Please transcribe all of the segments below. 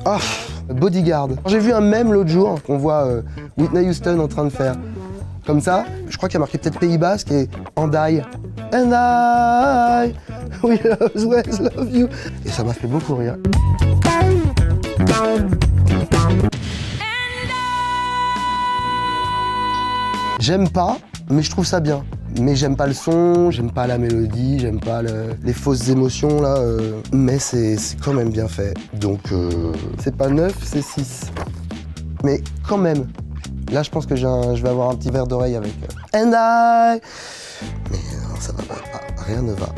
Ah, Bodyguard. J'ai vu un mème l'autre jour qu'on voit Whitney Houston en train de faire comme ça. Je crois qu'il y a marqué peut-être Pays Basque et And I, will always love you. Et ça m'a fait beaucoup rire. J'aime pas, mais je trouve ça bien. Mais j'aime pas le son, j'aime pas la mélodie, j'aime pas les fausses émotions là, mais c'est quand même bien fait. Donc c'est pas 9, c'est 6. Mais quand même, là je pense que je vais avoir un petit verre d'oreille avec And I. Mais non, ça va pas, rien ne va.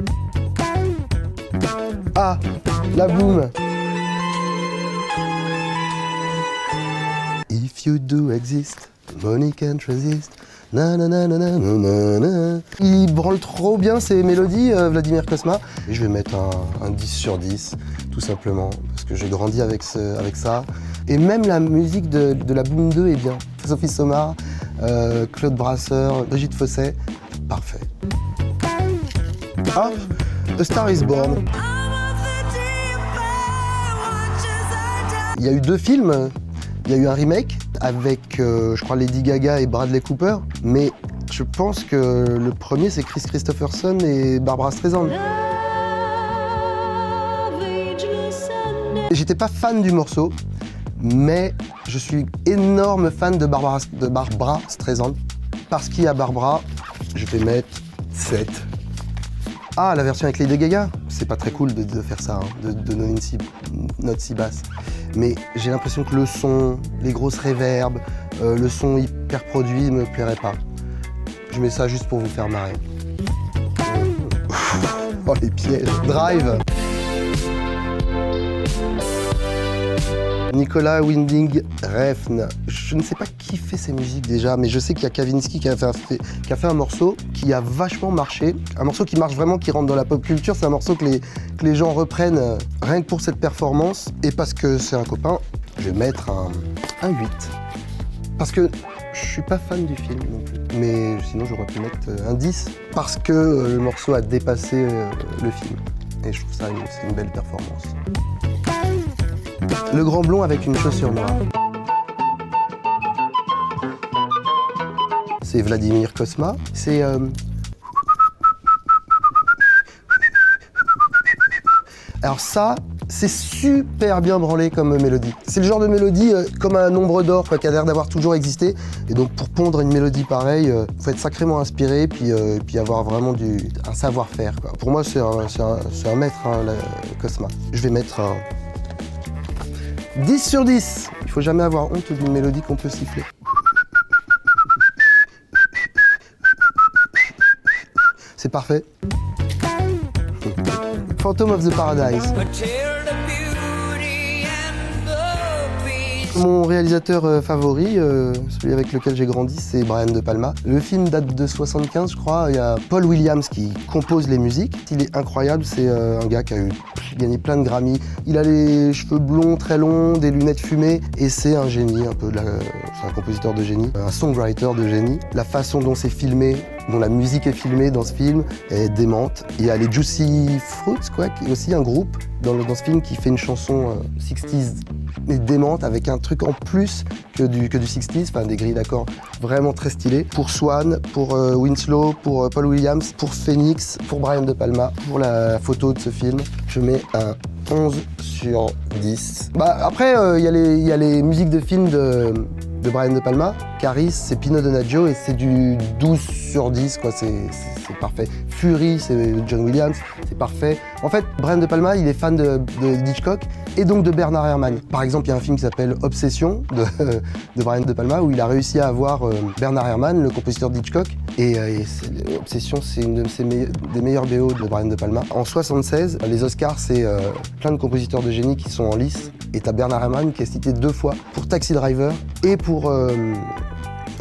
Ah, la boum. If you do exist, money can't resist. Na, na, na, na, na, na, na. Il branle trop bien ces mélodies, Vladimir Cosma. Et je vais mettre un 10 sur 10, tout simplement, parce que j'ai grandi avec ça. Et même la musique de la Boom 2 est bien. Sophie Somar, Claude Brasseur, Brigitte Fossey, parfait. Ah, A Star is Born. Il y a eu 2 films. Il y a eu un remake avec, je crois, Lady Gaga et Bradley Cooper, mais je pense que le premier, c'est Chris Christopherson et Barbra Streisand. J'étais pas fan du morceau, mais je suis énorme fan de Barbra Streisand. Parce qu'il y a Barbra, je vais mettre 7. Ah, la version avec Lady Gaga, c'est pas très cool de faire ça, hein, de donner une note si basse. Mais j'ai l'impression que le son, les grosses réverbes, le son hyper produit me plairait pas. Je mets ça juste pour vous faire marrer. Oh les pièges. Drive. Nicolas Winding Refn. Je ne sais pas qui fait ces musiques déjà, mais je sais qu'il y a Kavinsky qui a fait un morceau qui a vachement marché. Un morceau qui marche vraiment, qui rentre dans la pop culture. C'est un morceau que les gens reprennent rien que pour cette performance. Et parce que c'est un copain, je vais mettre un 8. Parce que je suis pas fan du film non plus. Mais sinon j'aurais pu mettre un 10. Parce que le morceau a dépassé le film. Et je trouve ça c'est une belle performance. Le grand blond avec une chaussure noire. C'est Vladimir Cosma. C'est... Alors ça, c'est super bien branlé comme mélodie. C'est le genre de mélodie comme un nombre d'or qui a l'air d'avoir toujours existé. Et donc pour pondre une mélodie pareille, faut être sacrément inspiré puis avoir vraiment un savoir-faire. Pour moi, c'est un maître, hein, Cosma. Je vais mettre un 10 sur 10. Il faut jamais avoir honte d'une mélodie qu'on peut siffler. C'est parfait. Phantom of the Paradise. Mon réalisateur favori, celui avec lequel j'ai grandi, c'est Brian De Palma. Le film date de 75, je crois. Il y a Paul Williams qui compose les musiques. Il est incroyable, c'est un gars qui a gagné plein de Grammy. Il a les cheveux blonds très longs, des lunettes fumées, et c'est un génie, c'est un compositeur de génie, un songwriter de génie. La façon dont c'est filmé, dont la musique est filmée dans ce film est démente. Il y a les Juicy Fruits, quoi, qui est aussi un groupe dans ce film qui fait une chanson 60s mais démente avec un truc en plus que du 60s, enfin des grilles d'accords vraiment très stylées. Pour Swan, pour Winslow, pour Paul Williams, pour Phoenix, pour Brian De Palma, pour la photo de ce film, je mets un 11 sur 10. Après, il y a les musiques de films de Brian De Palma. Caris, c'est Pino Donaggio et c'est du 12 sur 10, quoi, c'est parfait. Fury, c'est John Williams, c'est parfait. En fait, Brian De Palma, il est fan de Hitchcock et donc de Bernard Herrmann. Par exemple, il y a un film qui s'appelle Obsession de Brian De Palma où il a réussi à avoir Bernard Herrmann, le compositeur de Hitchcock. Et Obsession, c'est une des meilleures BO de Brian De Palma. En 76, les Oscars, c'est plein de compositeurs de génie qui sont en lice. Et t'as Bernard Herrmann qui est cité 2 fois pour Taxi Driver et pour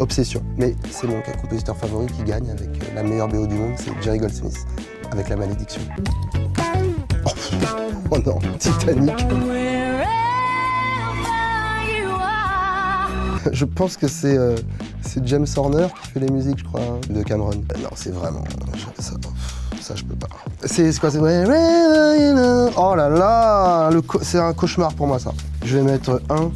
Obsession. Mais c'est mon compositeur favori qui gagne avec la meilleure BO du monde, c'est Jerry Goldsmith, avec La Malédiction. Oh non, Titanic. Je pense que c'est James Horner qui fait les musiques, je crois, hein, de Cameron. Non, c'est vraiment... Ça, je peux pas. C'est quoi? C'est... Oh là là, c'est un cauchemar pour moi, ça. Je vais mettre 1.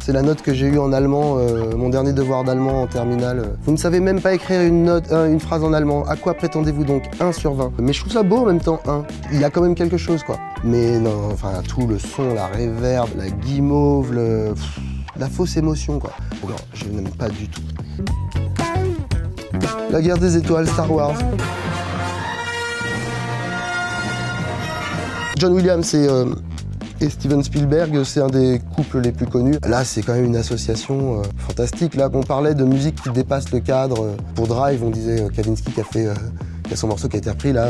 C'est la note que j'ai eue en allemand, mon dernier devoir d'allemand en terminale. Vous ne savez même pas écrire une phrase en allemand. À quoi prétendez-vous donc? 1 sur 20. Mais je trouve ça beau en même temps, 1. Il y a quand même quelque chose, quoi. Mais non, enfin, tout le son, la réverb, la guimauve, la fausse émotion, quoi. Non, je n'aime pas du tout. La guerre des étoiles, Star Wars. John Williams et Steven Spielberg, c'est un des couples les plus connus. Là, c'est quand même une association fantastique. Là, on parlait de musique qui dépasse le cadre. Pour Drive, on disait Kavinsky qui a son morceau qui a été repris. Là,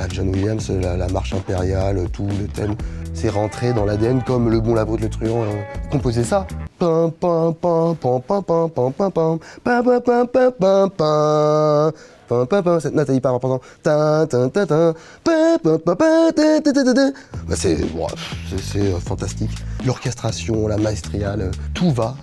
John Williams, la marche impériale, tout le thème, c'est rentré dans l'ADN comme Le Bon, la Brute, le Truand composait ça. Pam pam pam pam pam pam pam pam pam pam pam pam pam pam. Cette note, elle part en pensant. C'est fantastique. L'orchestration, la maestriale, tout va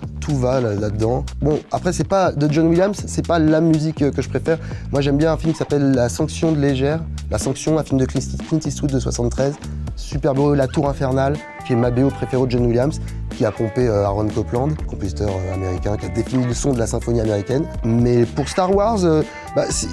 là-dedans. Bon, après, c'est pas de John Williams, c'est pas la musique que je préfère. Moi, j'aime bien un film qui s'appelle La Sanction de Légère. La Sanction, un film de Clint Eastwood de 73. Super beau, La Tour Infernale, qui est ma BO préférée de John Williams, qui a pompé Aaron Copland, compositeur américain, qui a défini le son de la symphonie américaine. Mais pour Star Wars,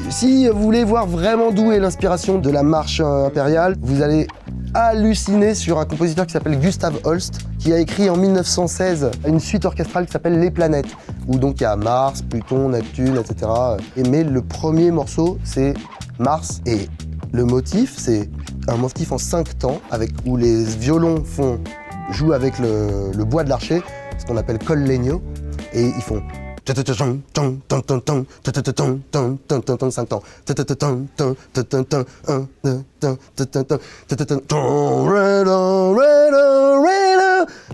si vous voulez voir vraiment d'où est l'inspiration de la marche impériale, vous allez halluciner sur un compositeur qui s'appelle Gustav Holst, qui a écrit en 1916 une suite orchestrale qui s'appelle Les Planètes, où donc il y a Mars, Pluton, Neptune, etc. Mais le premier morceau, c'est Mars, et le motif, c'est un motif en 5 temps, où les violons jouent avec le bois de l'archer, ce qu'on appelle col legno, et ils font 5 temps.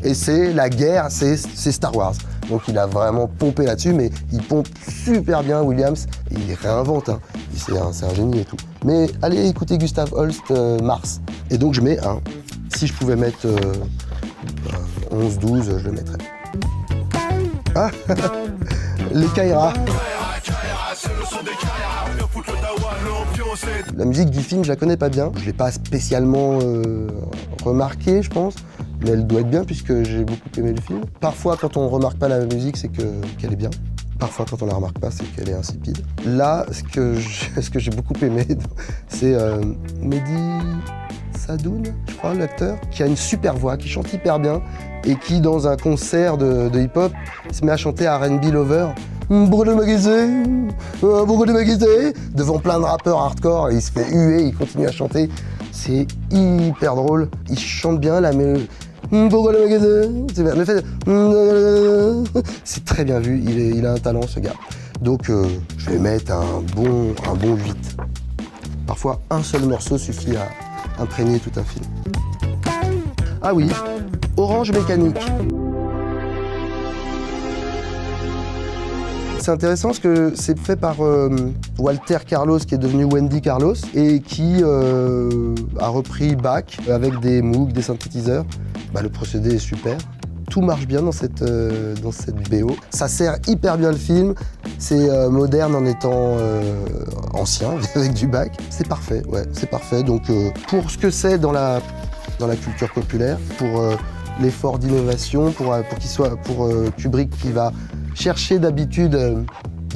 Et c'est la guerre, c'est Star Wars. Donc il a vraiment pompé là-dessus, mais il pompe super bien Williams, il réinvente, hein. C'est un génie et tout. Mais allez écouter Gustav Holst, Mars. Et donc je mets 1. Si je pouvais mettre 11, 12, je le mettrais. Ah les Kaira. La musique du film, je la connais pas bien. Je l'ai pas spécialement remarquée, je pense. Mais elle doit être bien puisque j'ai beaucoup aimé le film. Parfois, quand on remarque pas la musique, c'est qu'elle est bien. Parfois, quand on la remarque pas, c'est qu'elle est insipide. Là, ce que j'ai beaucoup aimé, c'est Mehdi Sadoun, je crois, l'acteur, qui a une super voix, qui chante hyper bien et qui, dans un concert de hip-hop, se met à chanter R&B Lover. Beaucoup de maquisés, devant plein de rappeurs hardcore, et il se fait huer, il continue à chanter. C'est hyper drôle. Il chante bien la mélodie. C'est très bien vu, il a un talent ce gars. Donc je vais mettre un bon 8. Parfois un seul morceau suffit à imprégner tout un film. Ah oui, Orange Mécanique. C'est intéressant parce que c'est fait par Walter Carlos, qui est devenu Wendy Carlos, et qui a repris Bach avec des Moog, des synthétiseurs. Le procédé est super. Tout marche bien dans cette BO. Ça sert hyper bien le film. C'est moderne en étant ancien, avec du Bach. C'est parfait, ouais, c'est parfait. Donc pour ce que c'est dans la culture populaire, pour l'effort d'innovation, pour Kubrick qui va chercher d'habitude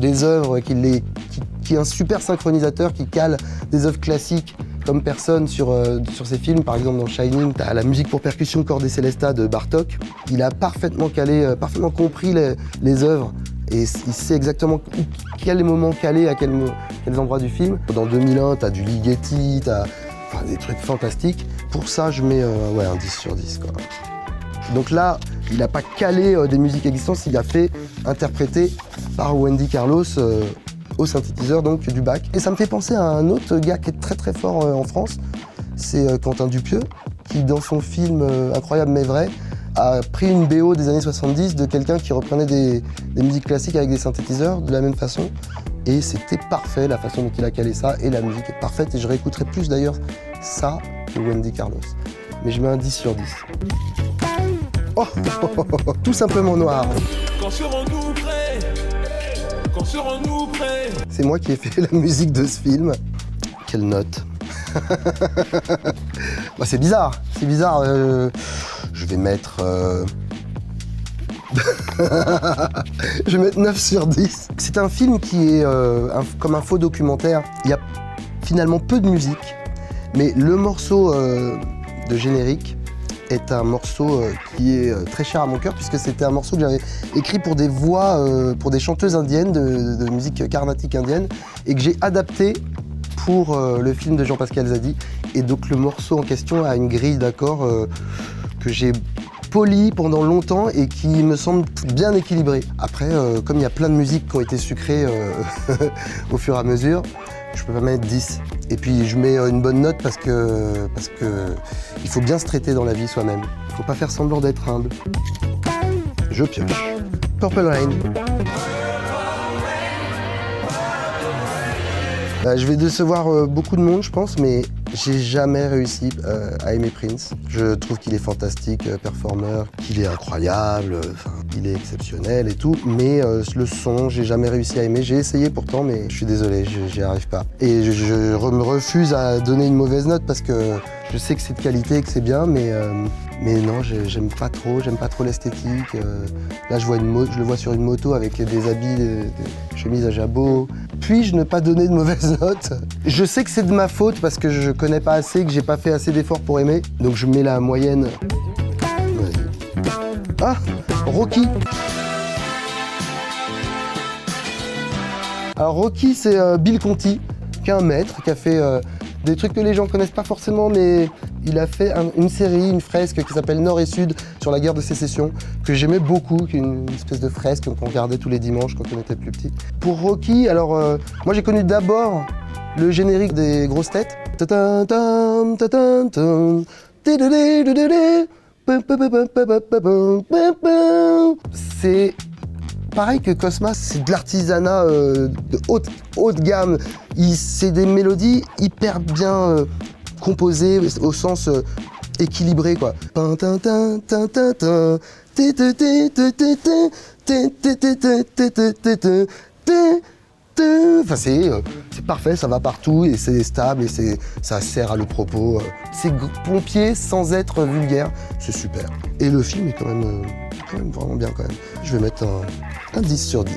des œuvres, qui est un super synchronisateur, qui cale des œuvres classiques comme personne sur ses films. Par exemple, dans Shining, t'as la musique pour percussion Corde et Célesta de Bartók. Il a parfaitement parfaitement compris les œuvres, et il sait exactement quel moment caler à quels endroits du film. Dans 2001, t'as du Ligeti, t'as des trucs fantastiques. Pour ça, je mets un 10 sur 10, quoi. Donc là, il n'a pas calé des musiques existantes, il a fait interpréter par Wendy Carlos au synthétiseur, donc du Bach. Et ça me fait penser à un autre gars qui est très très fort en France, c'est Quentin Dupieux, qui dans son film Incroyable mais vrai, a pris une BO des années 70 de quelqu'un qui reprenait des musiques classiques avec des synthétiseurs de la même façon. Et c'était parfait la façon dont il a calé ça, et la musique est parfaite, et je réécouterai plus d'ailleurs ça que Wendy Carlos. Mais je mets un 10 sur 10. Oh, tout simplement noir. Quand serons-nous prêts? Quand serons-nous prêts? C'est moi qui ai fait la musique de ce film. Quelle note. C'est bizarre. Je je vais mettre... je vais mettre 9 sur 10. C'est un film qui est comme un faux documentaire. Il y a finalement peu de musique, mais le morceau de générique est un morceau qui est très cher à mon cœur, puisque c'était un morceau que j'avais écrit pour des voix, pour des chanteuses indiennes de musique carnatique indienne, et que j'ai adapté pour le film de Jean-Pascal Zadi. Et donc le morceau en question a une grille d'accords que j'ai poli pendant longtemps et qui me semble bien équilibré. Après, comme il y a plein de musiques qui ont été sucrées au fur et à mesure, je peux pas mettre 10. Et puis je mets une bonne note parce que il faut bien se traiter dans la vie soi-même. Il faut pas faire semblant d'être humble. Je pioche. Purple Rain. Je vais décevoir beaucoup de monde, je pense, mais j'ai jamais réussi à aimer Prince. Je trouve qu'il est fantastique, performeur, qu'il est incroyable, il est exceptionnel et tout, mais le son, j'ai jamais réussi à aimer. J'ai essayé pourtant, mais je suis désolé, j'y arrive pas. Et je me refuse à donner une mauvaise note parce que je sais que c'est de qualité et que c'est bien, mais non, j'aime pas trop l'esthétique. Là, je le vois sur une moto avec des habits, des chemises à jabot. Puis-je ne pas donner de mauvaise note? Je sais que c'est de ma faute parce que je connais pas assez, que j'ai pas fait assez d'efforts pour aimer. Donc je mets la moyenne. Ah, Rocky. Alors Rocky, c'est Bill Conti, qui est un maître, qui a fait des trucs que les gens connaissent pas forcément, mais il a fait une série, une fresque qui s'appelle Nord et Sud sur la guerre de sécession, que j'aimais beaucoup, qui est une espèce de fresque qu'on regardait tous les dimanches quand on était plus petit. Pour Rocky, alors moi j'ai connu d'abord le générique des grosses têtes. C'est pareil que Cosma, c'est de l'artisanat de haute gamme. C'est des mélodies hyper bien composées au sens équilibré, quoi. Enfin, c'est parfait, ça va partout et c'est stable et ça sert à le propos. C'est pompier sans être vulgaire, c'est super. Et le film est quand même vraiment bien quand même. Je vais mettre un 10 sur 10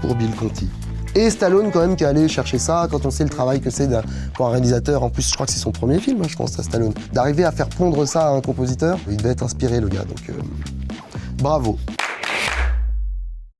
pour Bill Conti. Et Stallone quand même qui est allé chercher ça quand on sait le travail que c'est pour un réalisateur. En plus, je crois que c'est son premier film, je pense, à Stallone. D'arriver à faire pondre ça à un compositeur, il devait être inspiré le gars, donc bravo.